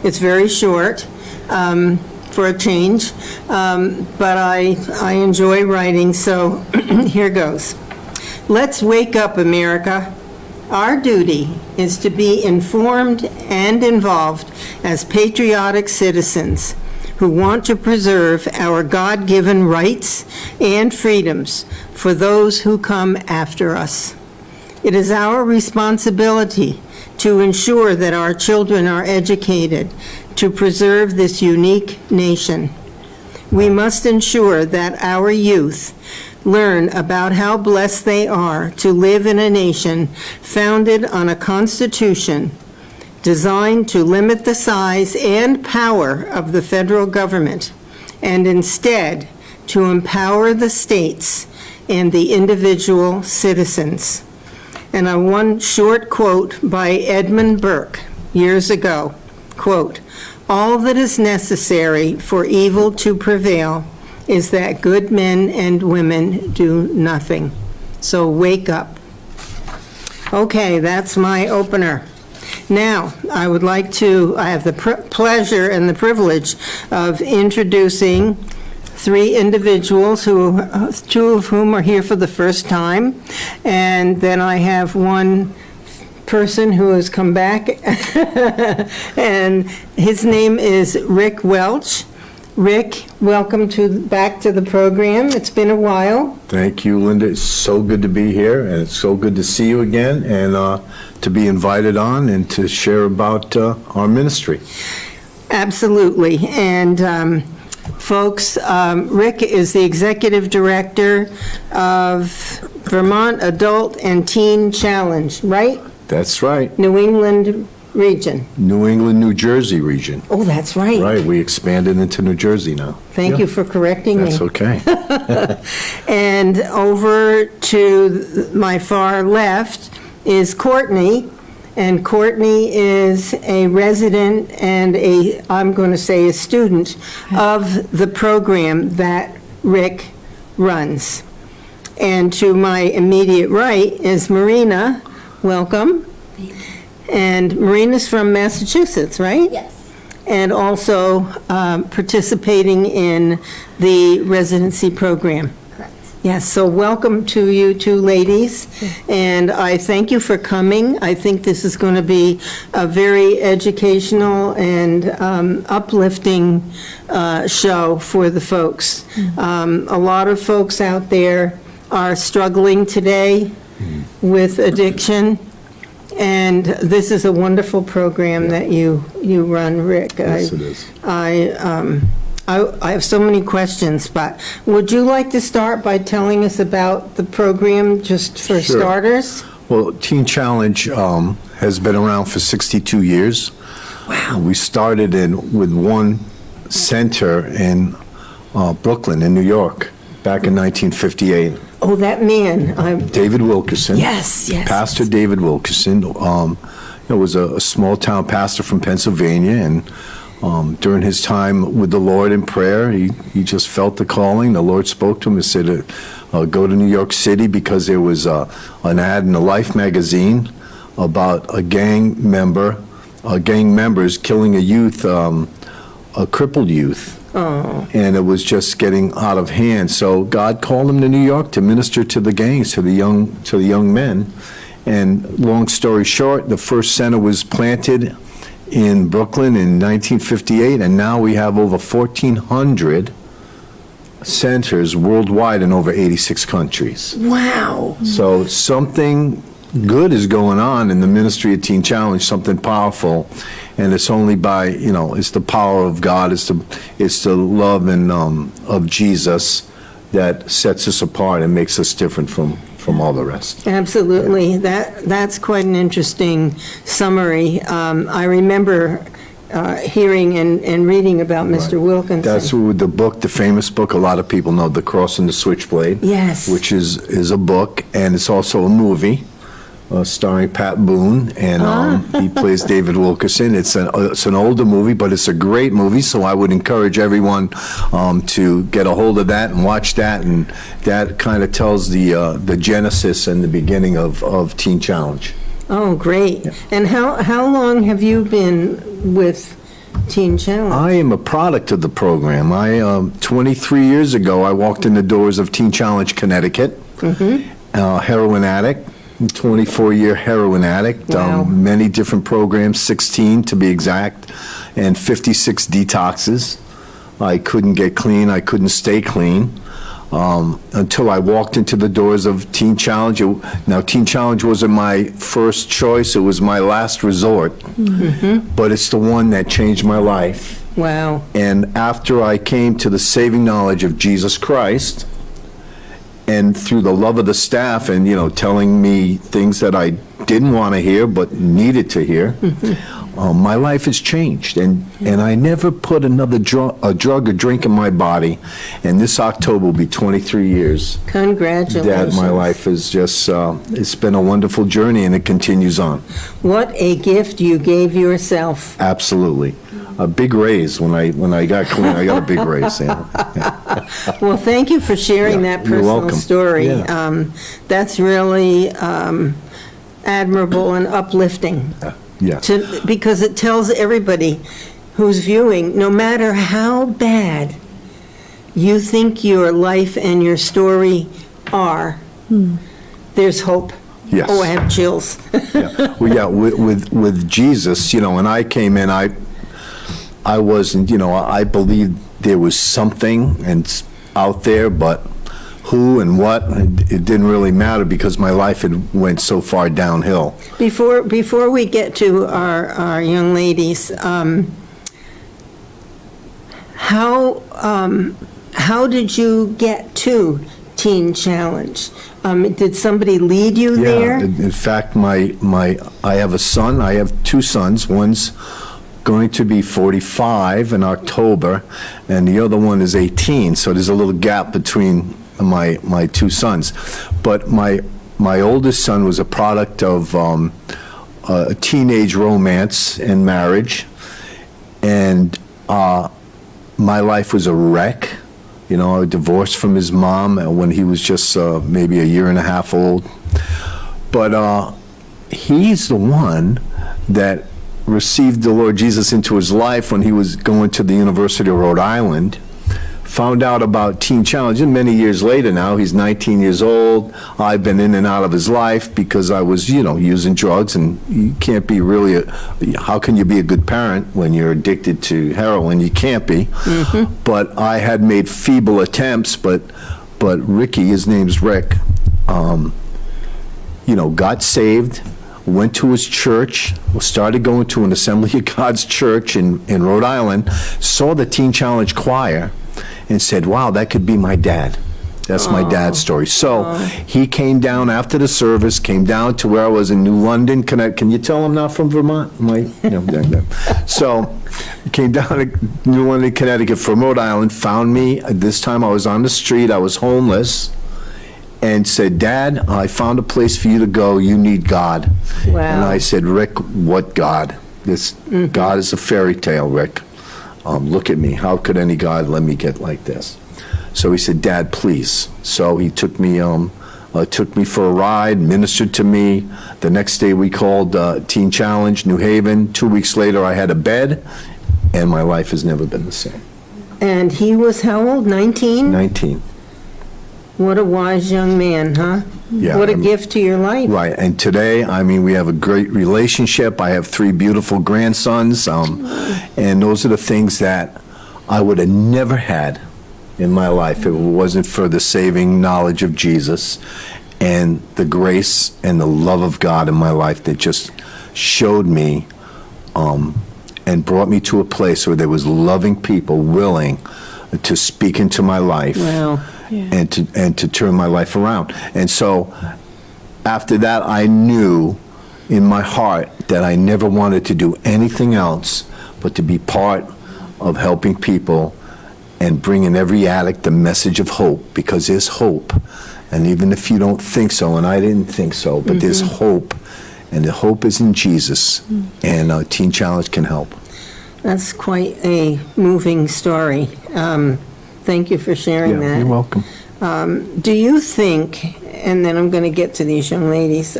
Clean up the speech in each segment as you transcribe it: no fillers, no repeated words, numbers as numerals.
It's very short for a change, but I enjoy writing, so here goes. Let's wake up, America. Our duty is to be informed and involved as patriotic citizens who want to preserve our God-given rights and freedoms for those who come after us. It is our responsibility to ensure that our children are educated to preserve this unique nation. We must ensure that our youth learn about how blessed they are to live in a nation founded on a constitution designed to limit the size and power of the federal government, and instead to empower the states and the individual citizens. And one short quote by Edmund Burke years ago, quote, "All that is necessary for evil to prevail is that good men and women do nothing." So wake up. Okay, that's my opener. Now, I have the pleasure and the privilege of introducing three individuals, two of whom are here for the first time, and then I have one person who has come back, and his name is Rick Welch. Rick, welcome back to the program. It's been a while. Thank you, Linda. It's so good to be here, and it's so good to see you again, and to be invited on and to share about our ministry. Absolutely. And folks, Rick is the executive director of Vermont Adult and Teen Challenge, right? That's right. New England region. New England, New Jersey region. Oh, that's right. Right, we expanded into New Jersey now. Thank you for correcting me. That's okay. And over to my far left is Courtney, and Courtney is a resident and I'm going to say a student of the program that Rick runs. And to my immediate right is Marina. Welcome. And Marina's from Massachusetts, right? Yes. And also participating in the residency program. Correct. Yes, so welcome to you two ladies, and I thank you for coming. I think this is going to be a very educational and uplifting show for the folks. A lot of folks out there are struggling today with addiction, and this is a wonderful program that you run, Rick. Yes, it is. I have so many questions, but would you like to start by telling us about the program, just for Sure. starters? Well, Teen Challenge has been around for 62 years. Wow. We started with one center in Brooklyn, in New York, back in 1958. Oh, that man. David Wilkerson. Yes. Pastor David Wilkerson was a small-town pastor from Pennsylvania, and during his time with the Lord in prayer, he just felt the calling. The Lord spoke to him and said, go to New York City, because there was an ad in the Life magazine about gang members killing a youth, a crippled youth. Oh. And it was just getting out of hand. So God called him to New York to minister to the gangs, to the young men. And long story short, the first center was planted in Brooklyn in 1958, and now we have over 1,400 centers worldwide in over 86 countries. Wow. So something good is going on in the ministry of Teen Challenge, something powerful, and it's only by, it's the power of God, it's the love and of Jesus that sets us apart and makes us different from all the rest. Absolutely. That's quite an interesting summary. I remember hearing and reading about Mr. Wilkinson. That's with the book, the famous book, a lot of people know, The Cross and the Switchblade. Yes. Which is a book, and it's also a movie. Starring Pat Boone, and he plays David Wilkerson. It's an older movie, but it's a great movie, so I would encourage everyone to get a hold of that and watch that, and that kind of tells the genesis and the beginning of Teen Challenge. Oh, great. Yeah. And how long have you been with Teen Challenge? I am a product of the program. 23 years ago, I walked in the doors of Teen Challenge Connecticut, heroin addict, 24-year heroin addict, Wow. many different programs, 16 to be exact, and 56 detoxes. I couldn't get clean, I couldn't stay clean, until I walked into the doors of Teen Challenge. Now, Teen Challenge wasn't my first choice, it was my last resort, but it's the one that changed my life. Wow. And after I came to the saving knowledge of Jesus Christ, and through the love of the staff and, telling me things that I didn't want to hear but needed to hear, my life has changed. And I never put another drug or drink in my body. And this October will be 23 years. Congratulations. That my life is just, it's been a wonderful journey, and it continues on. What a gift you gave yourself. Absolutely. A big raise when I got clean. I got a big raise. Yeah. Well, thank you for sharing Yeah, that you're personal welcome. story. Yeah. That's really admirable and uplifting, Yes. because it tells everybody who's viewing, no matter how bad you think your life and your story are, there's hope. Yes. Oh, I have chills. Yeah. Well, yeah, with Jesus, when I came in, I wasn't, I believed there was something out there, but who and what, it didn't really matter because my life had went so far downhill. Before we get to our young ladies, how did you get to Teen Challenge? Did somebody lead you there? Yeah, in fact, I have a son, I have two sons. One's going to be 45 in October, and the other one is 18, so there's a little gap between my two sons. But my oldest son was a product of a teenage romance and marriage, and my life was a wreck. I divorced from his mom when he was just maybe a year and a half old. But he's the one that received the Lord Jesus into his life when he was going to the University of Rhode Island, found out about Teen Challenge, and many years later now, he's 19 years old. I've been in and out of his life because I was, using drugs, and you can't be really, how can you be a good parent when you're addicted to heroin? You can't be. But I had made feeble attempts, but Ricky, his name's Rick, got saved, went to his church, started going to an Assembly of God's church in Rhode Island, saw the Teen Challenge choir, and said, wow, that could be my dad. That's my dad's story. So he came down after the service, came down to where I was in New London, Connecticut. Can you tell I'm not from Vermont? So came down to New London, Connecticut from Rhode Island, found me. This time I was on the street, I was homeless, and said, Dad, I found a place for you to go. You need God. Wow. And I said, Rick, what God? God is a fairy tale, Rick. Look at me. How could any God let me get like this? So he said, Dad, please. So he took me for a ride, ministered to me. The next day we called Teen Challenge, New Haven. 2 weeks later I had a bed, and my life has never been the same. And he was how old, 19? 19. What a wise young man, huh? Yeah, What a gift to your life. Right, and today, we have a great relationship. I have 3 beautiful grandsons, and those are the things that I would have never had in my life if it wasn't for the saving knowledge of Jesus and the grace and the love of God in my life that just showed me and brought me to a place where there was loving people willing to speak into my life. Wow. And to turn my life around. And so after that, I knew in my heart that I never wanted to do anything else but to be part of helping people and bringing every addict the message of hope, because there's hope. And even if you don't think so, and I didn't think so, but there's hope, and the hope is in Jesus, and Teen Challenge can help. That's quite a moving story. Thank you for sharing that. You're welcome. Do you think, and then I'm going to get to these young ladies,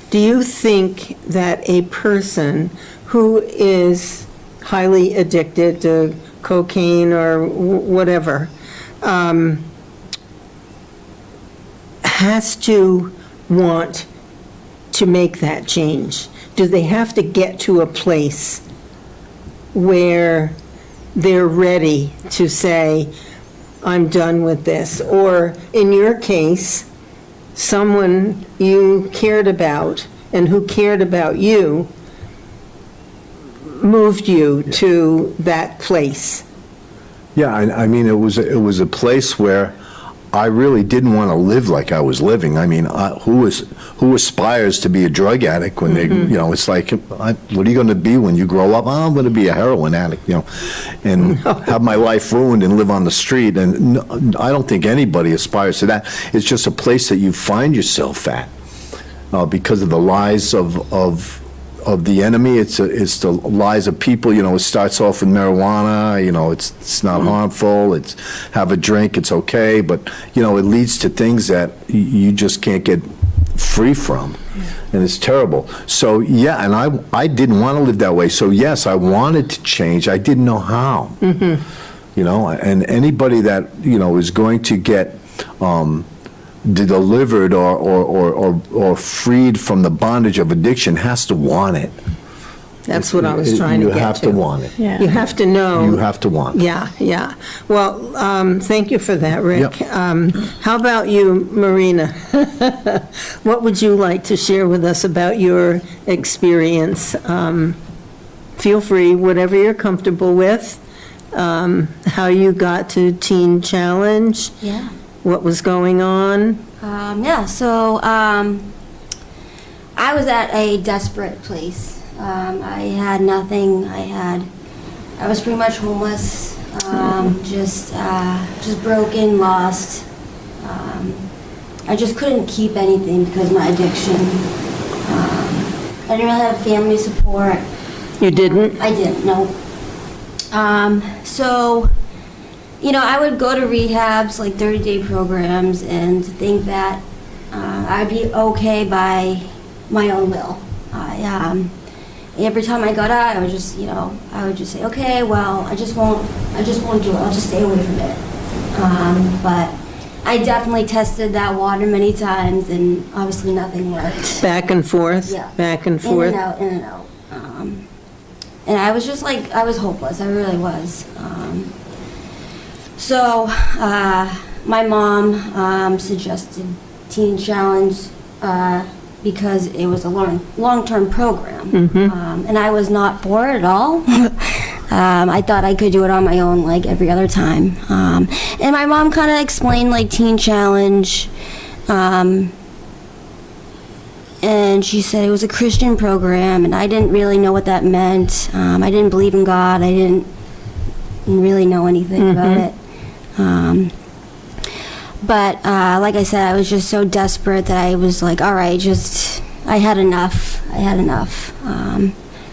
do you think that a person who is highly addicted to cocaine or whatever, has to want to make that change? Do they have to get to a place where they're ready to say, I'm done with this? Or in your case, someone you cared about and who cared about you moved you to that place? Yeah, I mean, it was a place where I really didn't want to live like I was living. I mean, who aspires to be a drug addict when they, it's like, what are you going to be when you grow up? Oh, I'm going to be a heroin addict, and have my life ruined and live on the street. And I don't think anybody aspires to that. It's just a place that you find yourself at because of the lies of the enemy. It's the lies of people. It starts off with marijuana. It's not harmful. It's have a drink. It's okay. But it leads to things that you just can't get free from, and it's terrible. So yeah, and I didn't want to live that way. So yes, I wanted to change. I didn't know how. And anybody that is going to get delivered or freed from the bondage of addiction has to want it. That's what I was trying to get to. You have to want it. Yeah. You have to know. You have to want it. Yeah. Well, thank you for that, Rick. Yep. How about you, Marina? What would you like to share with us about your experience? Feel free, whatever you're comfortable with. How you got to Teen Challenge. Yeah. What was going on? So I was at a desperate place. I had nothing. I was pretty much homeless, just broken, lost. I just couldn't keep anything because of my addiction. I didn't really have family support. You didn't? I didn't, no. So, I would go to rehabs, like 30-day programs, and think that I'd be okay by my own will. Every time I got out, I would just say, okay, well, I just won't do it. I'll just stay away from it. But I definitely tested that water many times, and obviously nothing worked. Back and forth? Yeah. Back and forth? In and out. And I was just like, I was hopeless. I really was. So my mom suggested Teen Challenge because it was a long-term program. And I was not for it at all. I thought I could do it on my own like every other time. And my mom kind of explained like Teen Challenge. And she said it was a Christian program, and I didn't really know what that meant. I didn't believe in God. I didn't really know anything about it. But like I said, I was just so desperate that I was like, all right, I had enough.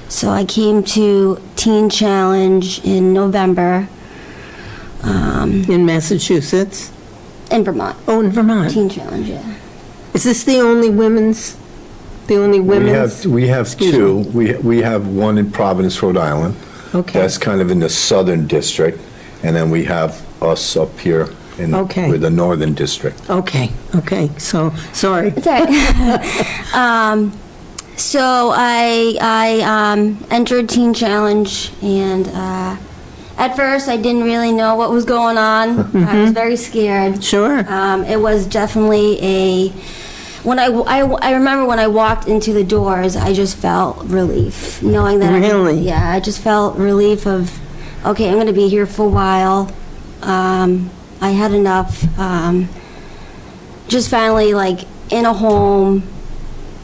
So I came to Teen Challenge in November. In Massachusetts? In Vermont. Oh, in Vermont. Teen Challenge, yeah. Is this the only women's? We have two. We have one in Providence, Rhode Island. Okay. That's kind of in the southern district, and then we have us up here in with the northern district. Okay. So sorry. It's all right. So I entered Teen Challenge, and at first I didn't really know what was going on. I was very scared. Sure. It was definitely I remember when I walked into the doors, I just felt relief, knowing that Really? I just felt relief of, okay, I'm going to be here for a while. I had enough. Just finally, like, in a home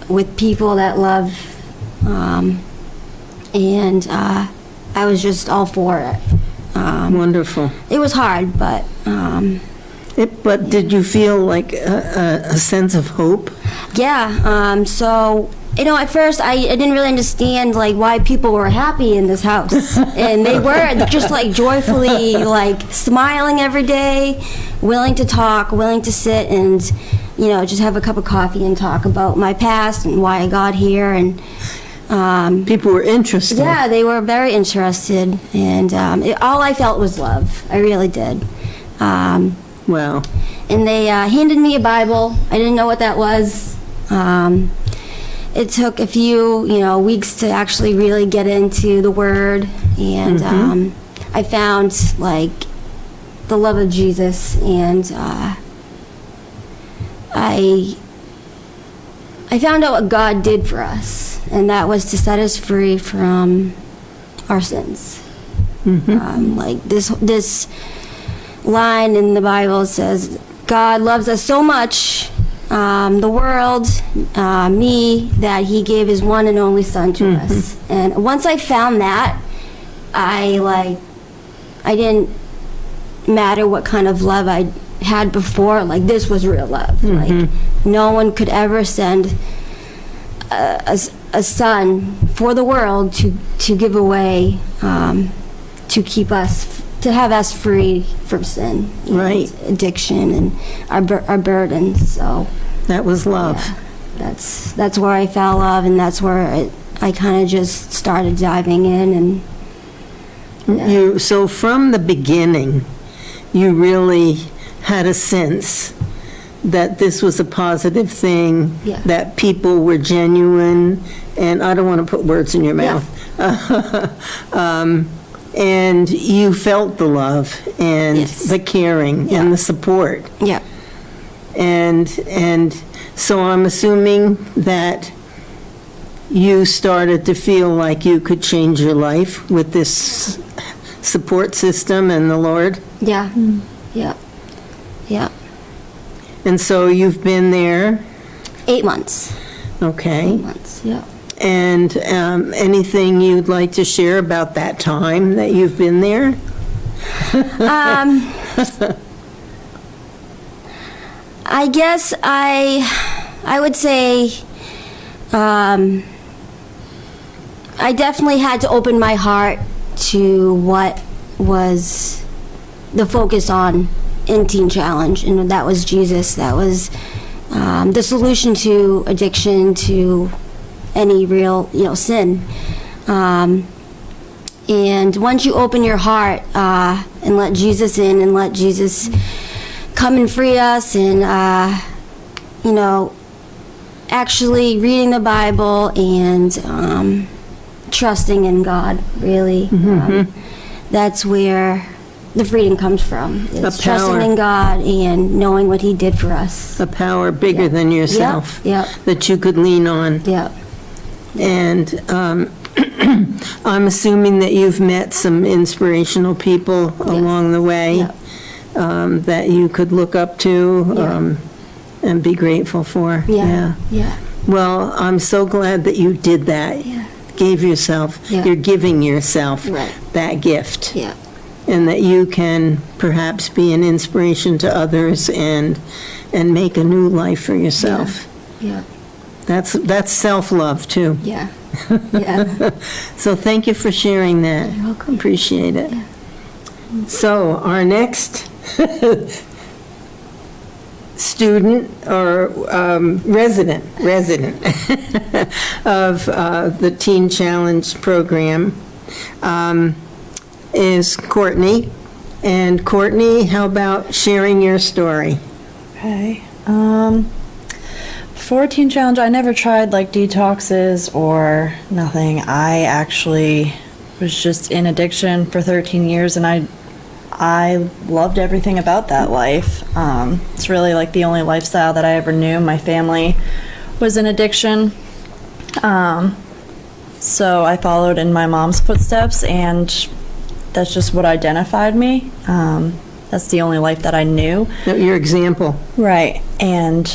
with people that love, and I was just all for it. Wonderful. It was hard, but... But did you feel like a sense of hope? Yeah. So, at first I didn't really understand like why people were happy in this house, and they were just like joyfully like smiling every day, willing to talk, willing to sit and just have a cup of coffee and talk about my past and why I got here, and People were interested. Yeah, they were very interested, and all I felt was love. I really did. Wow. And they handed me a Bible. I didn't know what that was. It took a few, weeks to actually really get into the Word, and I found like the love of Jesus, and I found out what God did for us, and that was to set us free from our sins. Like this line in the Bible says, God loves us so much, the world, me, that he gave his one and only son to us. And once I found that, I didn't matter what kind of love I had before, like this was real love. Like no one could ever send a son for the world to give away, to keep us, to have us free from sin, Right. and addiction, and our burdens. So That was love. yeah, that's where I fell in love, and that's where I kind of just started diving in. And So from the beginning, you really had a sense that this was a positive thing, Yeah. that people were genuine, and I don't want to put words in your mouth. And you felt the love and Yes. the caring Yeah. and the support. yeah, And so I'm assuming that you started to feel like you could change your life with this support system and the Lord. yeah, yeah, yeah. And so you've been there, 8 months. okay? 8 months. Yeah. And anything you'd like to share about that time that you've been there? I guess I would say I definitely had to open my heart to what was the focus on in Teen Challenge, and that was Jesus. That was the solution to addiction, to any real sin. And once you open your heart and let Jesus in, and let Jesus come and free us, and actually reading the Bible and trusting in God, really, that's where the freedom comes from. It's trusting in God and knowing what he did for us. A power bigger Yeah. than yourself Yeah. that you could lean on. Yeah. And I'm assuming that you've met some inspirational people along the way Yeah. that you could look up to and be grateful for. Yeah. Yeah. Well, I'm so glad that you did that. Yeah. Gave yourself, Yeah. you're giving yourself Right. that gift. Yeah. And that you can perhaps be an inspiration to others and make a new life for yourself. Yeah. That's self-love too. Yeah. Yeah. So thank you for sharing that. You're welcome. Appreciate it. Yeah. So our next student or resident of the Teen Challenge program is Courtney. And Courtney, how about sharing your story? Okay. For Teen Challenge, I never tried like detoxes or nothing. I actually was just in addiction for 13 years, and I loved everything about that life. It's really like the only lifestyle that I ever knew. My family was in addiction. So I followed in my mom's footsteps, and that's just what identified me. That's the only life that I knew. Your example. Right. And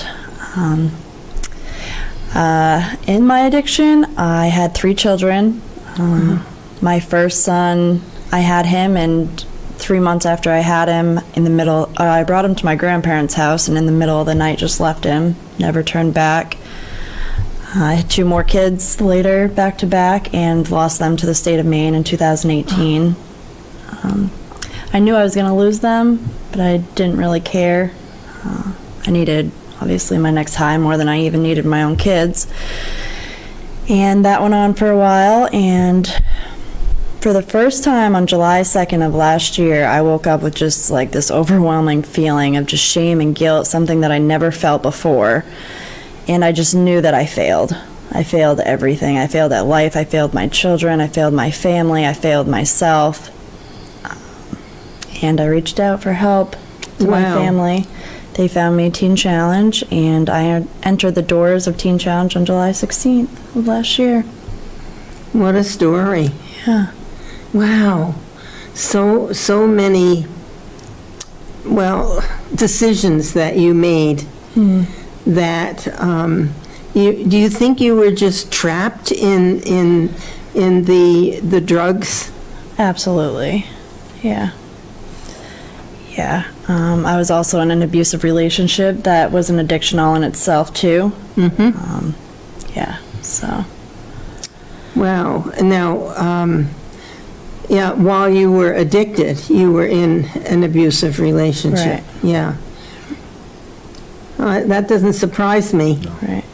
in my addiction, I had 3 children. My first son, I had him, and 3 months after I had him, I brought him to my grandparents' house, and in the middle of the night just left him, never turned back. I had 2 more kids later, back to back, and lost them to the state of Maine in 2018. I knew I was going to lose them, but I didn't really care. I needed, obviously, my next high more than I even needed my own kids. And that went on for a while, and for the first time on July 2nd of last year, I woke up with just like this overwhelming feeling of just shame and guilt, something that I never felt before. And I just knew that I failed. I failed everything. I failed at life. I failed my children. I failed my family. I failed myself. And I reached out for help to my Wow. family. They found me Teen Challenge, and I entered the doors of Teen Challenge on July 16th of last year. What a story. Yeah. Wow. So many, well, decisions that you made that, do you think you were just trapped in the drugs? Absolutely. Yeah. Yeah. I was also in an abusive relationship that was an addiction all in itself, too. Mm-hmm. Yeah, so. Wow. Now, yeah, while you were addicted, you were in an abusive relationship. Right. Yeah. That doesn't surprise me. Right.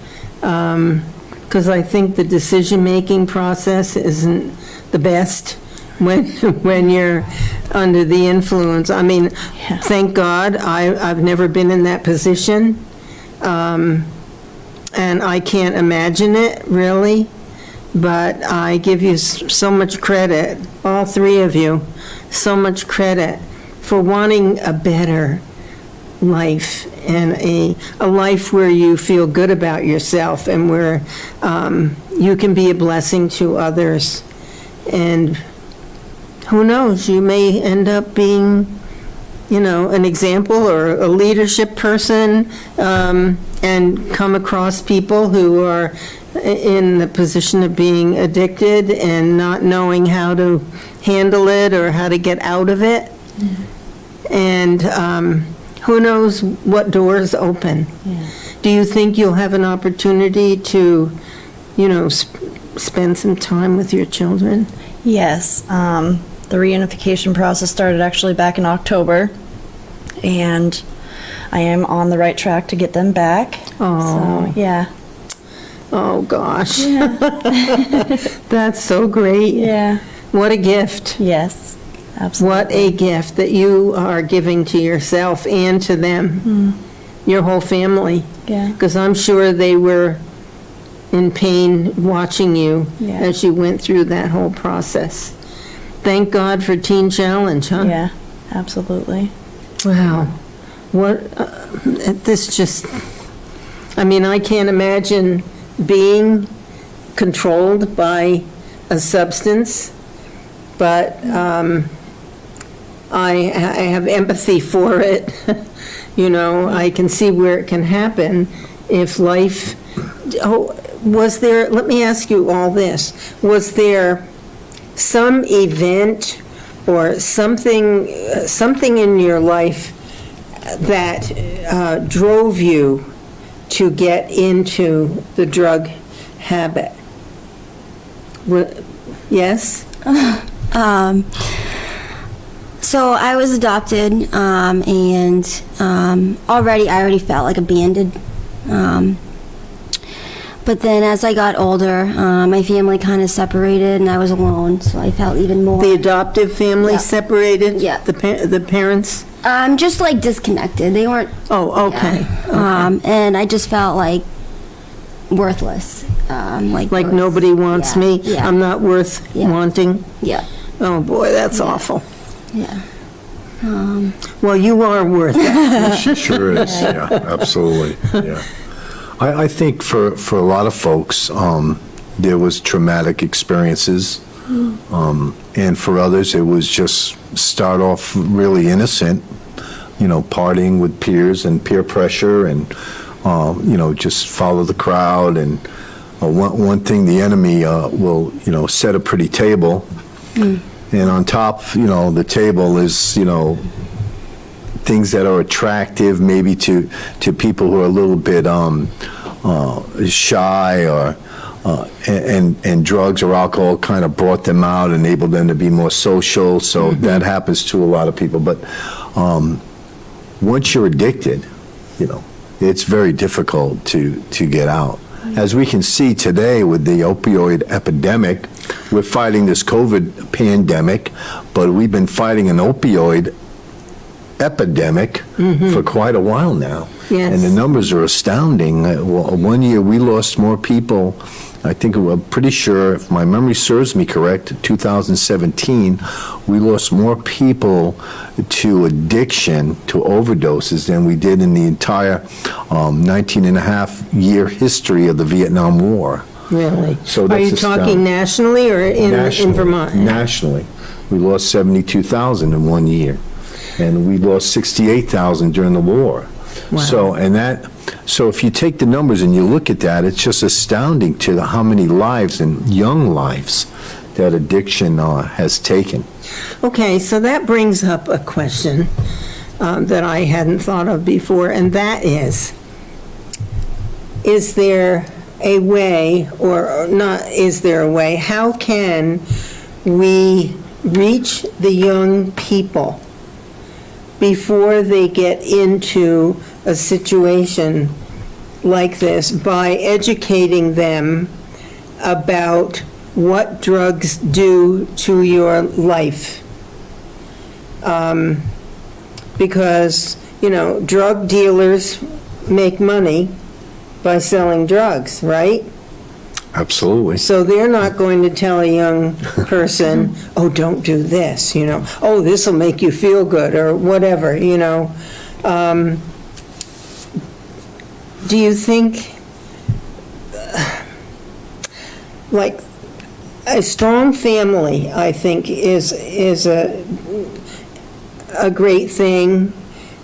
Because I think the decision-making process isn't the best when you're under the influence. I mean, Yeah. thank God I've never been in that position, and I can't imagine it, really. But I give you so much credit, all three of you, so much credit for wanting a better life and a life where you feel good about yourself and where you can be a blessing to others. And who knows, you may end up being, an example or a leadership person, and come across people who are in the position of being addicted and not knowing how to handle it or how to get out of it. And who knows what doors open. Yeah. Do you think you'll have an opportunity to, spend some time with your children? Yes. The reunification process started actually back in October, and I am on the right track to get them back. Oh. So, yeah. Oh, gosh. Yeah. That's so great. Yeah. What a gift. Yes. Absolutely. What a gift that you are giving to yourself and to them, your whole family. Yeah. Because I'm sure they were in pain watching you Yeah. as you went through that whole process. Thank God for Teen Challenge, huh? Yeah. Absolutely. Wow. What, this just, I mean, I can't imagine being controlled by a substance, but I have empathy for it. I can see where it can happen if life, let me ask you all this. Was there some event or something in your life that drove you to get into the drug habit? Yes? So I was adopted, and I already felt like abandoned. But then as I got older, my family kind of separated, and I was alone, so I felt even more. The adoptive family Yeah. separated? Yeah. The parents? Just like disconnected. They weren't. Oh, okay. And I just felt like worthless. Like Like nobody wants Yeah, me? yeah. I'm not worth Yeah. wanting? Yeah. Oh, boy, that's awful. Yeah. Well, you are worth it. Sure is, yeah, absolutely, yeah. I think for a lot of folks, there was traumatic experiences, and for others, it was just start off really innocent, partying with peers and peer pressure and, just follow the crowd. And one thing, the enemy will, set a pretty table, and on top, the table is, things that are attractive maybe to people who are a little bit shy, or and drugs or alcohol kind of brought them out, enabled them to be more social. So that happens to a lot of people. But once you're addicted, it's very difficult to get out. as we can see today with the opioid epidemic, we're fighting this COVID pandemic, but we've been fighting an opioid epidemic for quite a while now. Yes. And the numbers are astounding. One year we lost more people, I think, I'm pretty sure, if my memory serves me correct, 2017, we lost more people to addiction, to overdoses, than we did in the entire 19 and a half year history of the Vietnam War. Really? So Are that's you talking astounding. nationally or in Vermont? Nationally. We lost 72,000 in 1 year. And we lost 68,000 during the war. Wow. So if you take the numbers and you look at that, it's just astounding to how many lives and young lives that addiction has taken. Okay, so that brings up a question that I hadn't thought of before, and that is there a way, or not is there a way, how can we reach the young people before they get into a situation like this by educating them about what drugs do to your life? Because, drug dealers make money by selling drugs, right? Absolutely. So they're not going to tell a young person, oh, don't do this, oh, this will make you feel good, or whatever, Do you think, like, a strong family, I think, is a great thing.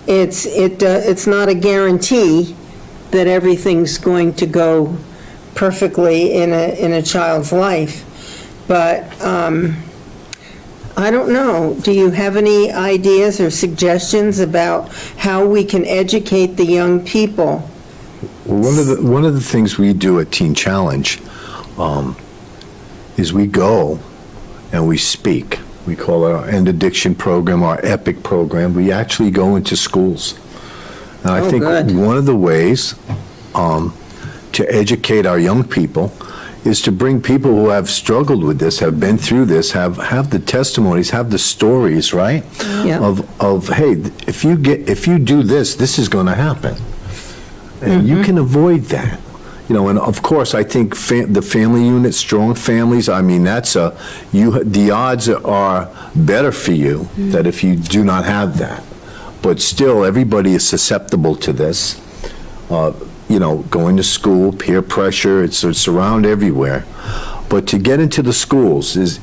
It's not a guarantee that everything's going to go perfectly in a child's life, but I don't know. Do you have any ideas or suggestions about how we can educate the young people? Well, one of the things we do at Teen Challenge is we go and we speak. We call it our End Addiction program, our EPIC program. We actually go into schools. And I think good. one of the ways to educate our young people is to bring people who have struggled with this, have been through this, have the testimonies, have the stories, right? Yeah. Of hey, if you do this, this is going to happen. And you can avoid that. And of course, I think the family unit, strong families, I mean, the odds are better for you that if you do not have that. But still, everybody is susceptible to this. Going to school, peer pressure, it's around everywhere. But to get into the schools is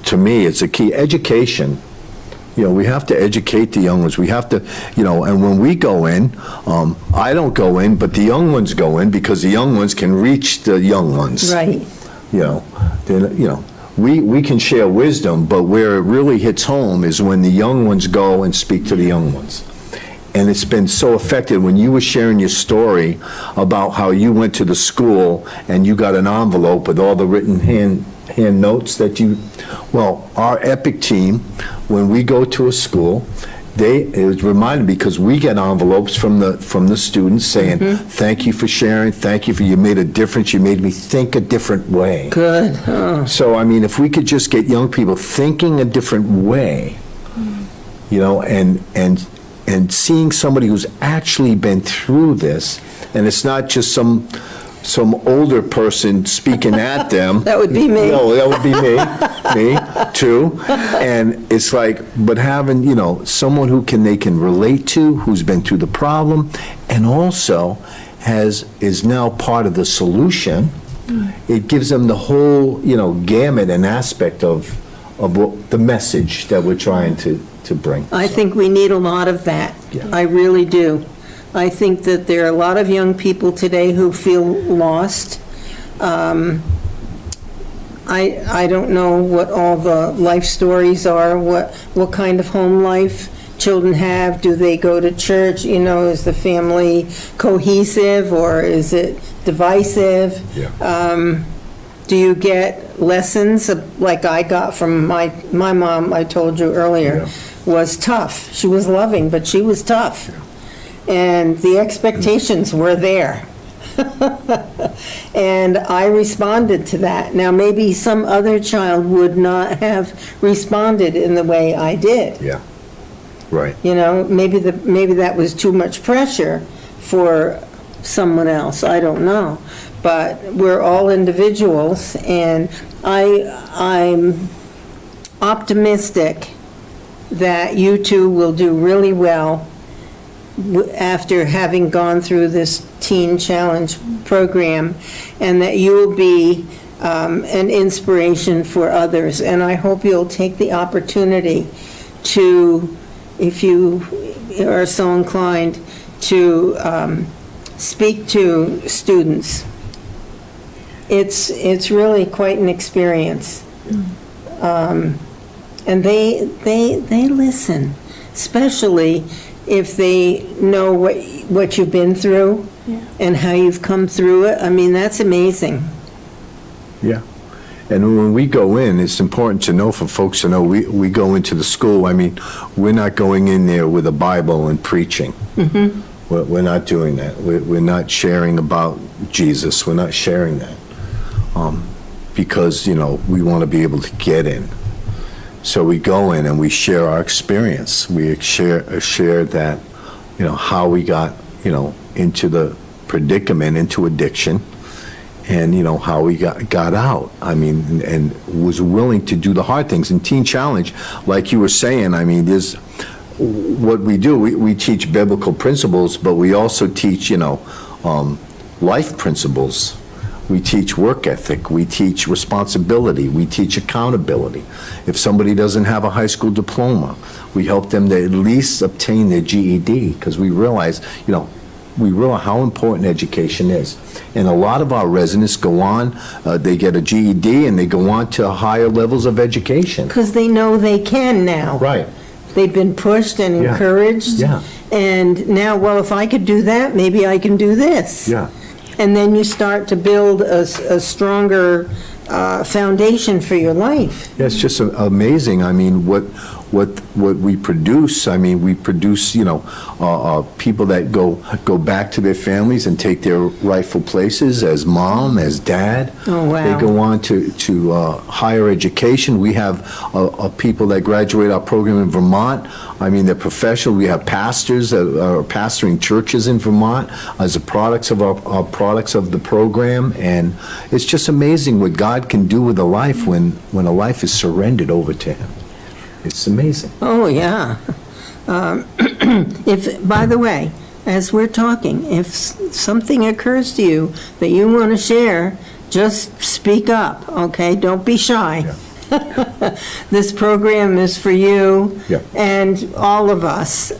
to me, it's a key. Education. We have to educate the young ones. We have to, and when we go in, I don't go in, but the young ones go in because the young ones can reach the young ones. Right. We can share wisdom, but where it really hits home is when the young ones go and speak to the young ones. And it's been so effective when you were sharing your story about how you went to the school and you got an envelope with all the written hand notes that our EPIC team, when we go to a school, it was reminded because we get envelopes from the students saying, thank you for sharing, thank you you made a difference, you made me think a different way. Good. Oh. So, I mean, if we could just get young people thinking a different way, and seeing somebody who's actually been through this, and it's not just some older person speaking at them. That would be me. No, that would be me too. And it's like, but having, someone they can relate to, who's been through the problem, and also is now part of the solution. It gives them the whole, gamut and aspect of what the message that we're trying to bring. I think we need a lot of that. Yeah. I really do. I think that there are a lot of young people today who feel lost. I don't know what all the life stories are, what kind of home life children have. Do they go to church? Is the family cohesive or is it divisive? Yeah. Do you get lessons like I got from my mom, I told you earlier, was tough. She was loving, but she was tough. And the expectations were there. And I responded to that. Now, maybe some other child would not have responded in the way I did. Yeah, right. You know, maybe that was too much pressure for someone else. I don't know. But we're all individuals, and I'm optimistic that you two will do really well after having gone through this Teen Challenge program, and that you will be an inspiration for others. And I hope you'll take the opportunity to, if you are so inclined, to speak to students. It's really quite an experience. And they listen, especially if they know what you've been through and how you've come through it. I mean, that's amazing. Yeah. And when we go in, it's important to know, for folks to know, we go into the school. I mean, we're not going in there with a Bible and preaching. We're not doing that. We're not sharing about Jesus. We're not sharing that. Because, we want to be able to get in. So we go in and we share our experience. We share that, how we got, into the predicament, into addiction, and, how we got out. I mean, and was willing to do the hard things. In Teen Challenge, like you were saying, I mean, there's what we do. We teach biblical principles, but we also teach, life principles. We teach work ethic, we teach responsibility, we teach accountability. If somebody doesn't have a high school diploma, we help them to at least obtain their GED, because we realize how important education is. And a lot of our residents go on, they get a GED and they go on to higher levels of education. Because they know they can now. Right. They've been pushed and encouraged. Yeah. And now, well, if I could do that, maybe I can do this. Yeah. And then you start to build a stronger foundation for your life. Yeah, it's just amazing. I mean, what we produce. I mean, we produce, people that go back to their families and take their rightful places as mom, as dad. Oh, wow. They go on to higher education. We have people that graduate our program in Vermont. I mean, they're professional. We have pastors that are pastoring churches in Vermont as a products of our products of the program. And it's just amazing what God can do with a life when a life is surrendered over to Him. It's amazing. Oh, yeah. By the way, as we're talking, if something occurs to you that you want to share, just speak up, okay? Don't be shy. Yeah. This program is for you and all of us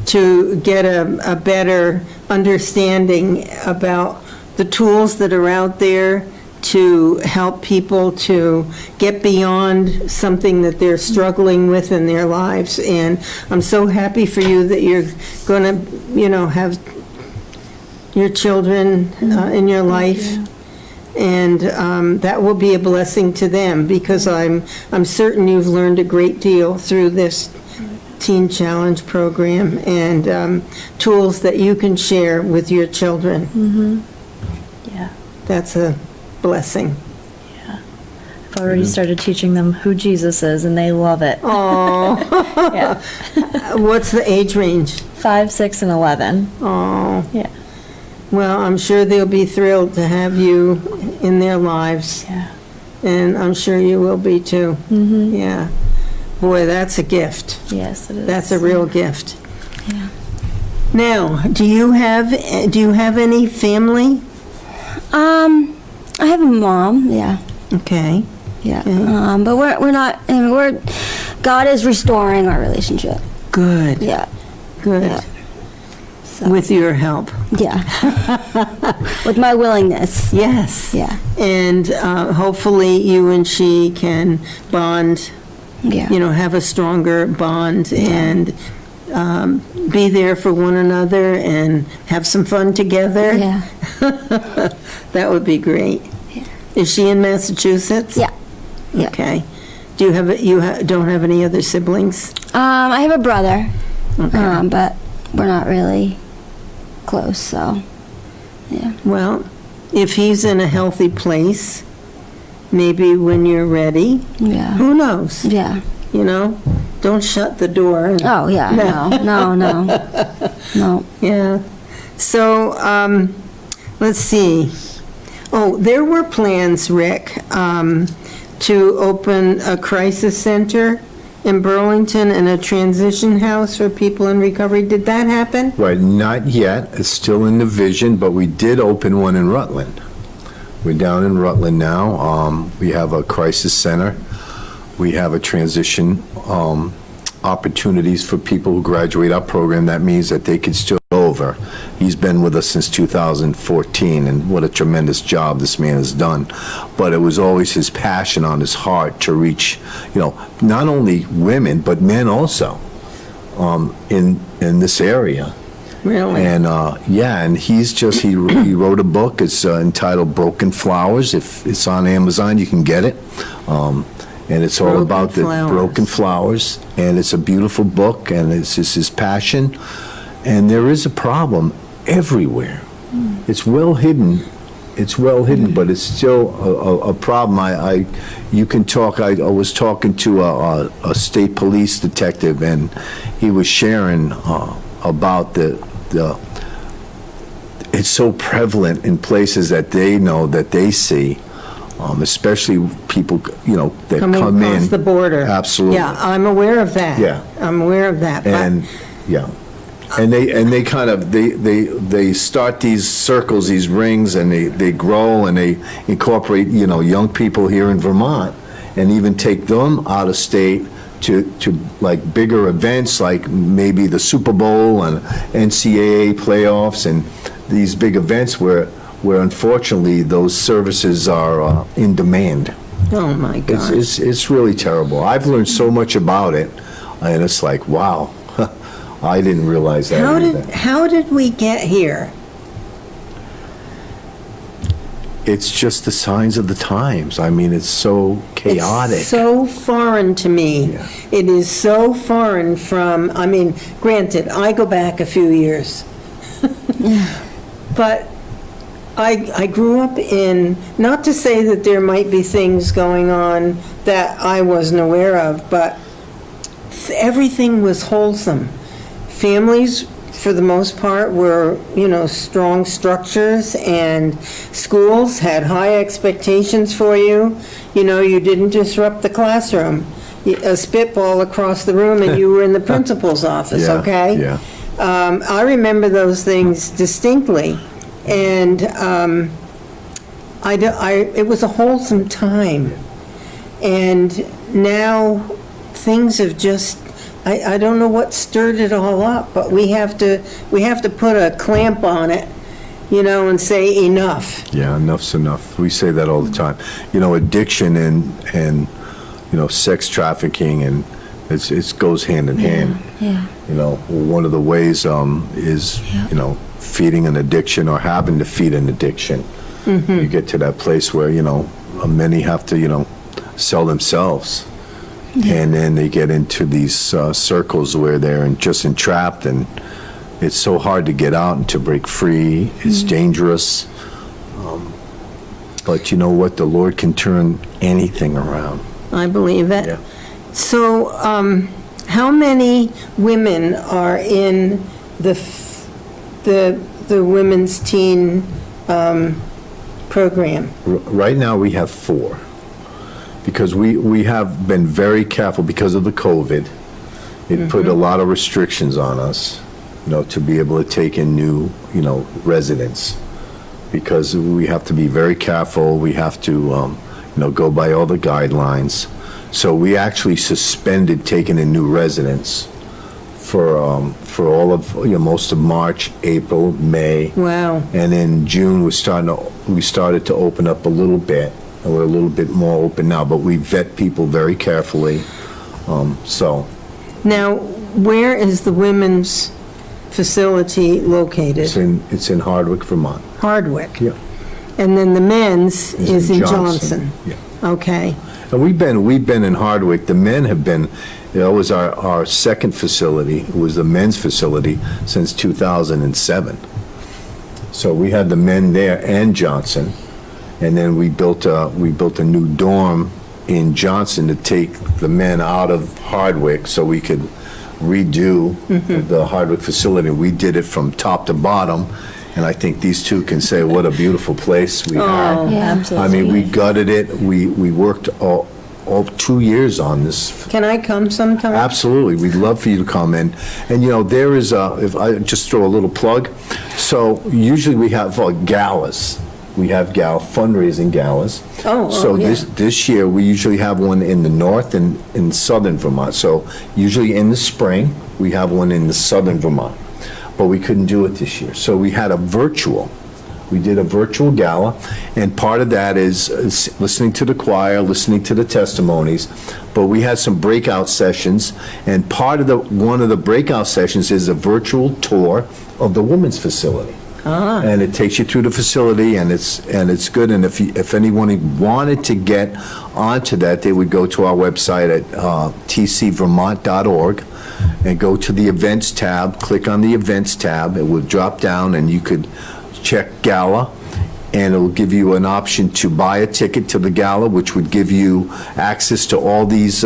to get a better understanding about the tools that are out there to help people to get beyond something that they're struggling with in their lives. And I'm so happy for you that you're going to, have your children in your life. And that will be a blessing to them, because I'm certain you've learned a great deal through this Teen Challenge program, and tools that you can share with your children. Yeah. That's a blessing. Yeah. I've already started teaching them who Jesus is, and they love it. Oh. Yeah. What's the age range? 5, 6, and 11. Oh. Yeah. Well, I'm sure they'll be thrilled to have you in their lives. Yeah. And I'm sure you will be too. Yeah. Boy, that's a gift. Yes, it is. That's a real gift. Yeah. Now, do you have any family? I have a mom, yeah. Okay. Yeah. But we're not, God is restoring our relationship. Good. Yeah. Good. Yeah. So, With your help. yeah. With my willingness. Yes. Yeah. And hopefully you and she can bond, Yeah. have a stronger bond and be there for one another and have some fun together. Yeah. That would be great. Yeah. Is she in Massachusetts? Yeah. Yeah. Okay. Do you have don't have any other siblings? I have a brother, Okay. but we're not really close, so. Well, if he's in a healthy place, maybe when you're ready, Yeah. who knows? Yeah. You know, don't shut the door. Oh, yeah. No. No. Yeah. So, let's see. Oh, there were plans, Rick, to open a crisis center in Burlington and a transition house for people in recovery. Did that happen? Right, not yet. It's still in the vision, but we did open one in Rutland. We're down in Rutland now. We have a crisis center. We have a transition opportunities for people who graduate our program. That means that they can still go over. He's been with us since 2014, and what a tremendous job this man has done. But it was always his passion on his heart to reach, not only women, but men also in this area. Really? And, and he wrote a book. It's entitled Broken Flowers. If it's on Amazon, you can get it. And it's all about the broken flowers. And it's a beautiful book, and it's just his passion. And there is a problem everywhere. It's well hidden. It's well hidden, but it's still a problem. You can talk. I was talking to a state police detective, and he was sharing about the it's so prevalent in places that they know, that they see, especially people, that Coming come in. across the border. Absolutely. Yeah, I'm aware of that. Yeah. I'm aware of that. And, and they kind of, they start these circles, these rings, and they grow, and they incorporate, young people here in Vermont, and even take them out of state to like bigger events, like maybe the Super Bowl and NCAA playoffs, and these big events where unfortunately those services are in demand. Oh, my God. It's really terrible. I've learned so much about it, and it's like, wow, I didn't realize that either. How did we get here? It's just the signs of the times. I mean, it's so chaotic. It's so foreign to me. Yeah. It is so foreign from, granted, I go back a few years. But I grew up in, not to say that there might be things going on that I wasn't aware of, but everything was wholesome. Families, for the most part, were, strong structures, and schools had high expectations for you. You didn't disrupt the classroom. A spitball across the room and you were in the principal's office, okay? Yeah. I remember those things distinctly, and it was a wholesome time. And now things have just, I don't know what stirred it all up, but we have to put a clamp on it, and say enough. Yeah, enough's enough. We say that all the time. Addiction and sex trafficking, and it goes hand in hand. Yeah. One of the ways is, feeding an addiction or having to feed an addiction. Mm-hmm. You get to that place where, many have to, sell themselves. And then they get into these circles where they're just entrapped, and it's so hard to get out and to break free. It's dangerous. But you know what? The Lord can turn anything around. I believe it. Yeah. So, how many women are in the women's teen program? Right now, we have 4. Because we have been very careful because of the COVID. It put a lot of restrictions on us, to be able to take in new, residents. Because we have to be very careful. We have to, go by all the guidelines. So we actually suspended taking in new residents for all of, most of March, April, May. Wow. And in June, we started to open up a little bit. And we're a little bit more open now, but we vet people very carefully. Now, where is the women's facility located? It's in Hardwick, Vermont. Hardwick. Yeah. And then the men's is in Johnson. Yeah. Okay. And we've been in Hardwick. The men have been. That was our second facility. It was the men's facility since 2007. So we had the men there and Johnson, and then we built a new dorm in Johnson to take the men out of Hardwick so we could redo the Hardwick facility. We did it from top to bottom, and I think these two can say what a beautiful place we had. Yeah. Absolutely. I mean, we gutted it. We worked all 2 years on this. Can I come sometime? Absolutely, we'd love for you to come in. And there is if I just throw a little plug, so usually we have galas. We have fundraising galas. So yeah. this year, we usually have one in the north and in southern Vermont. So usually in the spring, we have one in the southern Vermont. But we couldn't do it this year. So we had we did a virtual gala, and part of that is listening to the choir, listening to the testimonies, but we had some breakout sessions, and one of the breakout sessions is a virtual tour of the women's facility. And it takes you through the facility, and it's good. And if anyone wanted to get onto that, they would go to our website at tcvermont.org and go to the events tab, click on the events tab. It would drop down, and you could check gala, and it will give you an option to buy a ticket to the gala, which would give you access to all these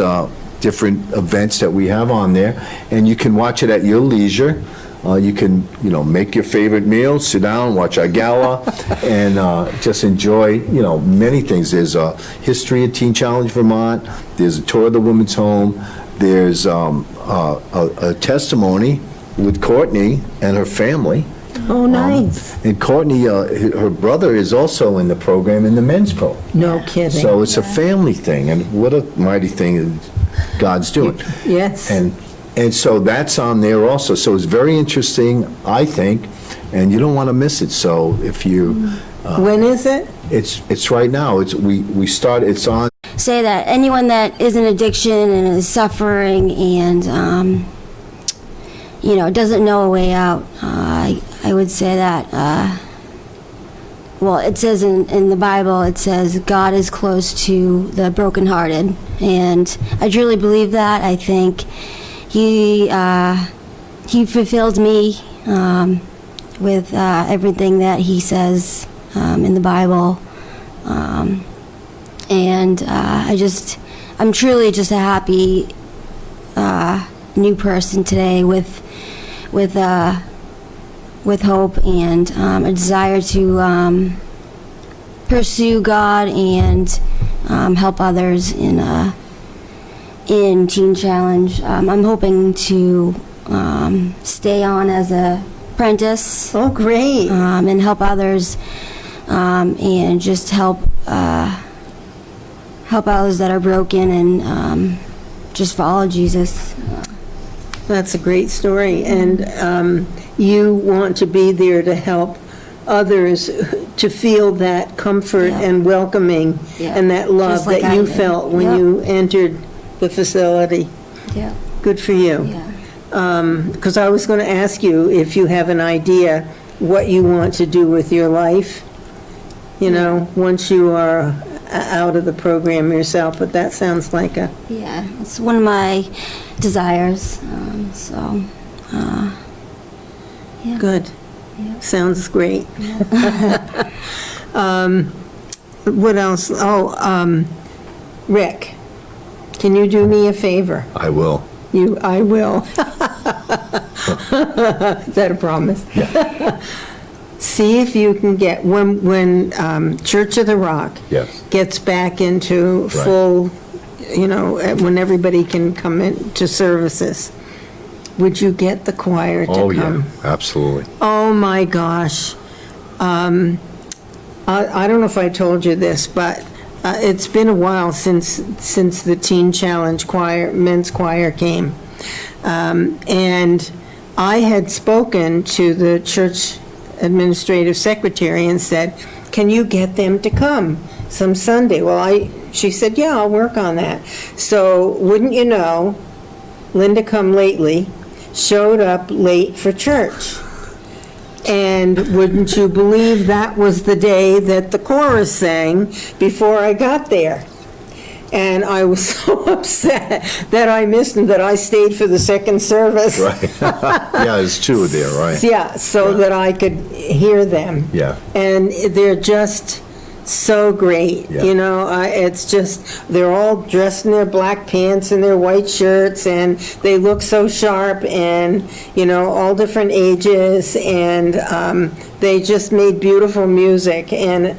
different events that we have on there, and you can watch it at your leisure. You can, make your favorite meal, sit down, watch our gala, and just enjoy, many things. There's a history of Teen Challenge Vermont. There's a tour of the women's home. There's a testimony with Courtney and her family. Oh, nice. And Courtney, her brother is also in the program, in the men's pro. No kidding. So it's a family thing, and what a mighty thing God's doing. Yes. And so that's on there also. So it's very interesting, I think, and you don't want to miss it. So if you... When is it? It's right now. It's on... Say that anyone that is in addiction and is suffering and, doesn't know a way out, I would say that, it says in the Bible, it says God is close to the brokenhearted. And I truly believe that. I think He fulfilled me with everything that He says in the Bible, and I'm truly just a happy new person today with hope and a desire to pursue God and help others in Teen Challenge. I'm hoping to stay on as a apprentice. Oh, great. And help others, and just help others that are broken, and just follow Jesus. That's a great story. And you want to be there to help others to feel that comfort Yeah. and welcoming Yeah. and that love Just like that I you did. felt when Yeah. you entered the facility. Yeah. Good for you. Yeah. Because I was going to ask you if you have an idea what you want to do with your life, once you are out of the program yourself, but that sounds like a... Yeah, it's one of my desires. Yeah. Good. Yeah. Sounds great. What else? Rick, can you do me a favor? I will. I will. Is that a promise? Yeah. See if you can get, when Church of the Rock Yes. gets back into Right. full, when everybody can come in to services, would you get the choir to Oh, come? yeah, absolutely. Oh, my gosh. I don't know if I told you this, but it's been a while since the Teen Challenge choir, men's choir came. And I had spoken to the church administrative secretary and said, can you get them to come some Sunday? Well, she said, yeah, I'll work on that. So wouldn't you know, Linda Come Lately showed up late for church. And wouldn't you believe that was the day that the chorus sang before I got there. and I was so upset that I missed them, that I stayed for the second service. Right. Yeah, there's two there, right? Yeah, so that I could hear them. Yeah. And they're just so great, Yeah. you know, it's just, they're all dressed in their black pants and their white shirts, and they look so sharp, and, you know, all different ages, and they just made beautiful music, and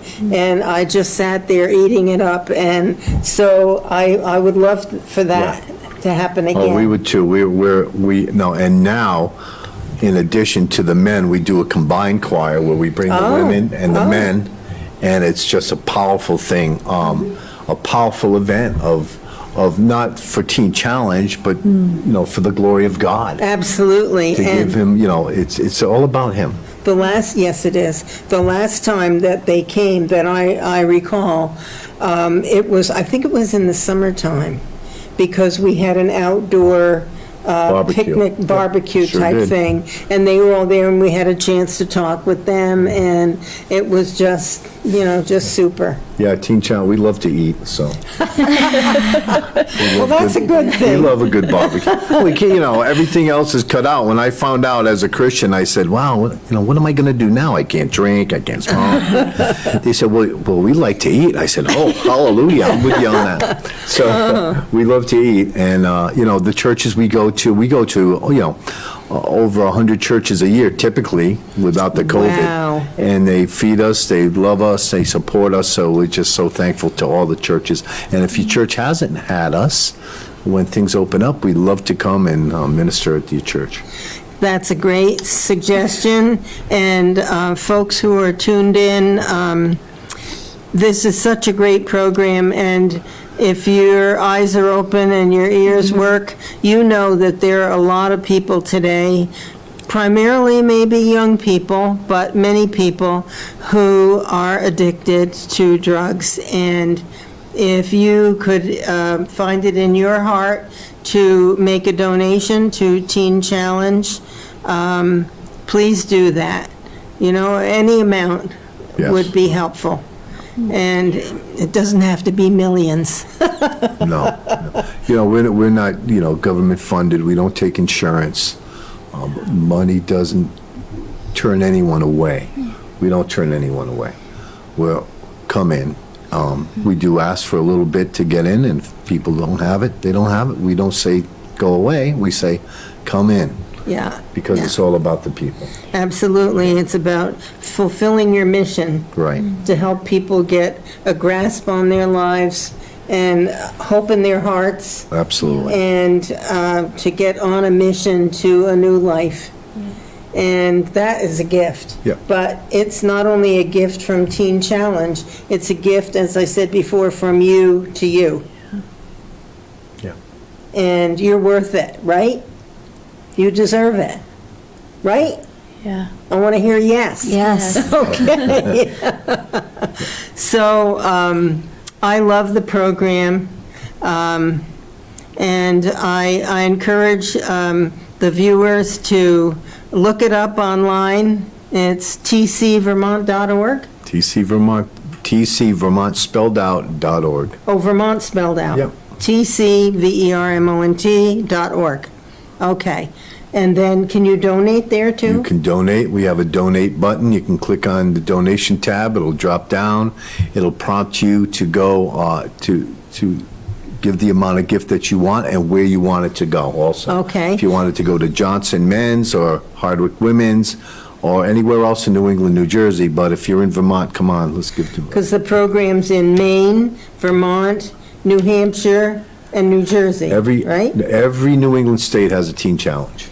I just sat there eating it up, and so I would love for that to happen again. Oh, we would too. And now, in addition to the men, we do a combined choir where we bring the women and the men, and it's just a powerful thing, a powerful event of not for Teen Challenge, but, you know, for the glory of God. Absolutely. To give him, you know, it's all about him. Yes, it is. The last time that they came, that I recall, I think it was in the summertime, because we had an outdoor picnic barbecue Sure type did. thing, and they were all there, and we had a chance to talk with them, and it was just, you know, just super. Yeah, Teen Challenge, we love to eat, so. Well, that's a good We thing. love a good barbecue. We can, you know, everything else is cut out. When I found out as a Christian, I said, wow, what am I going to do now? I can't drink, I can't smoke. They said, well, we like to eat. I said, oh, hallelujah, I'm with you on that. So we love to eat, and, you know, the churches we go to, you know, over 100 churches a year, typically, without the COVID. Wow. And they feed us, they love us, they support us, so we're just so thankful to all the churches. And if your church hasn't had us, when things open up, we'd love to come and minister at your church. That's a great suggestion, and folks who are tuned in, this is such a great program, and if your eyes are open and your ears work, you know that there are a lot of people today, primarily maybe young people, but many people who are addicted to drugs. And if you could find it in your heart to make a donation to Teen Challenge, please do that. You know, any amount Yes. would be helpful. And it doesn't have to be millions. No. You know, we're not, you know, government funded, we don't take insurance. Money doesn't turn anyone away. We don't turn anyone away. We'll come in. We do ask for a little bit to get in, and if people don't have it, they don't have it. We don't say, go away, we say, come in, Yeah. because yeah. it's all about the people. Absolutely. It's about fulfilling your mission Right. to help people get a grasp on their lives and hope in their hearts, Absolutely. and to get on a mission to a new life. And that is a gift. Yeah. But it's not only a gift from Teen Challenge, it's a gift, as I said before, from you to you. Yeah. And you're worth it, right? You deserve it, right? Yeah. I want to hear yes. Yes. Okay. So, I love the program, and I encourage the viewers to look it up online. It's tcvermont.org. TC Vermont spelled out.org. Oh, Vermont spelled out. Yep. tcvermont.org. Okay. And then, can you donate there too? You can donate. We have a donate button. You can click on the donation tab. It'll drop down. It'll prompt you to go to give the amount of gift that you want and where you want it to go also. Okay. If you want it to go to Johnson Men's or Hardwick Women's or anywhere else in New England, New Jersey, but if you're in Vermont, come on, let's give to Because the program's in Maine, Vermont, New Hampshire, and New Jersey, right? Every New England state has a Teen Challenge,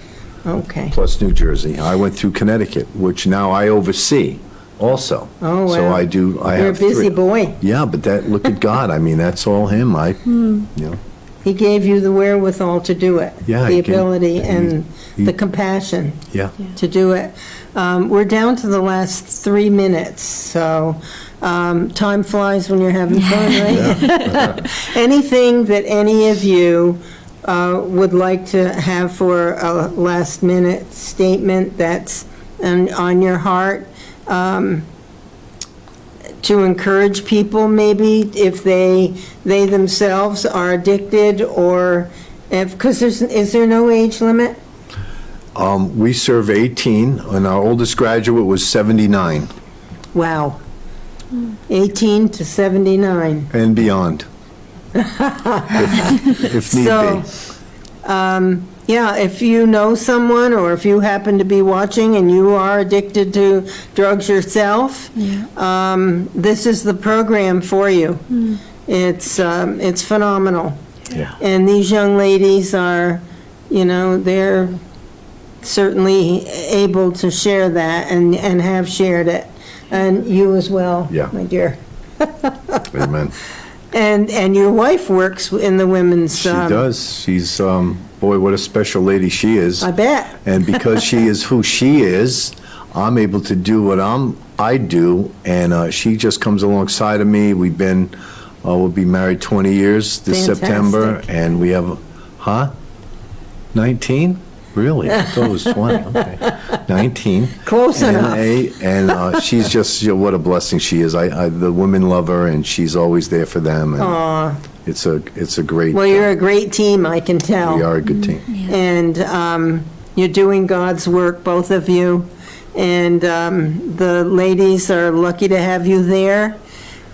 Okay. plus New Jersey. I went through Connecticut, which now I oversee also. Oh, wow. So I You're a have busy three. boy. Yeah, but look at God. I mean, that's all him. You know, He gave you the wherewithal to do it. Yeah, The he gave- ability and he- the compassion yeah. to do it. We're down to the last 3 minutes, so time flies when you're having fun, right? Anything that any of you would like to have for a last-minute statement that's on your heart, to encourage people, maybe, if they themselves are addicted, or if, because is there no age limit? We serve 18, and our oldest graduate was 79 Wow. 18 to 79. and beyond, if need So, be. yeah, if you know someone, or if you happen to be watching and you are addicted to drugs yourself, this is the program for you. It's phenomenal. Yeah. And these young ladies are, they're certainly able to share that and have shared it. And you as well, Yeah. my dear. Amen. And your wife works in the women's. She does. She's, boy, what a special lady she is. I bet. And because she is who she is, I'm able to do what I do, and she just comes alongside of me. We'll be married 20 years this Fantastic. September, and we have, 19? Really? I thought it was 20, okay. 19. Close enough. And she's just, what a blessing she is. The women love her, and she's always there for them. And Aw. it's a great. Well, you're a great team, I can tell. We are a good team. And you're doing God's work, both of you. And the ladies are lucky to have you there.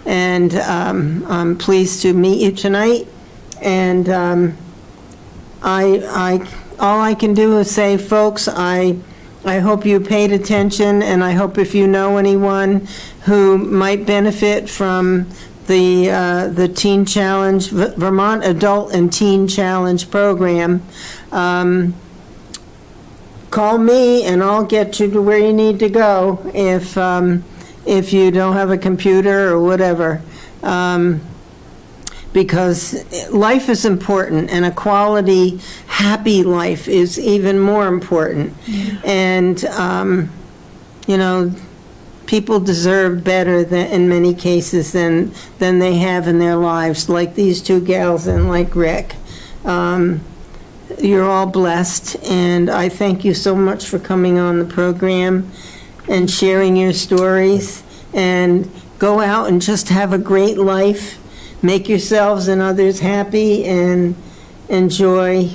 And I'm pleased to meet you tonight. And all I can do is say, folks, I hope you paid attention, and I hope if you know anyone who might benefit from the Teen Challenge, Vermont Adult and Teen Challenge program, call me and I'll get you to where you need to go if you don't have a computer or whatever. Because life is important, and a quality, happy life is even more important. And, people deserve better in many cases than they have in their lives, like these two gals and like Rick. You're all blessed, and I thank you so much for coming on the program and sharing your stories. And go out and just have a great life. Make yourselves and others happy, and enjoy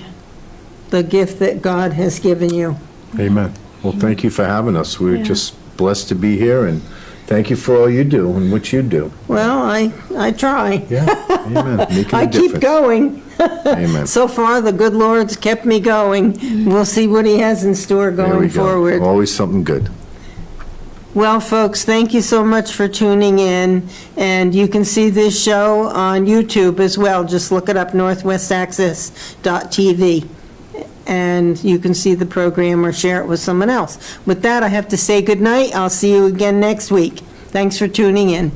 the gift that God has given you. Amen. Well, thank you for having us. We're just blessed to be here, and thank you for all you do and what you do. Well, I try. Yeah, amen. Making a I keep difference. going. Amen. So far, the good Lord's kept me going. We'll see what he has in store There we going go. forward. Always something good. Well, folks, thank you so much for tuning in, and you can see this show on YouTube as well. Just look it up, northwestaccess.tv, and you can see the program or share it with someone else. With that, I have to say goodnight. I'll see you again next week. Thanks for tuning in.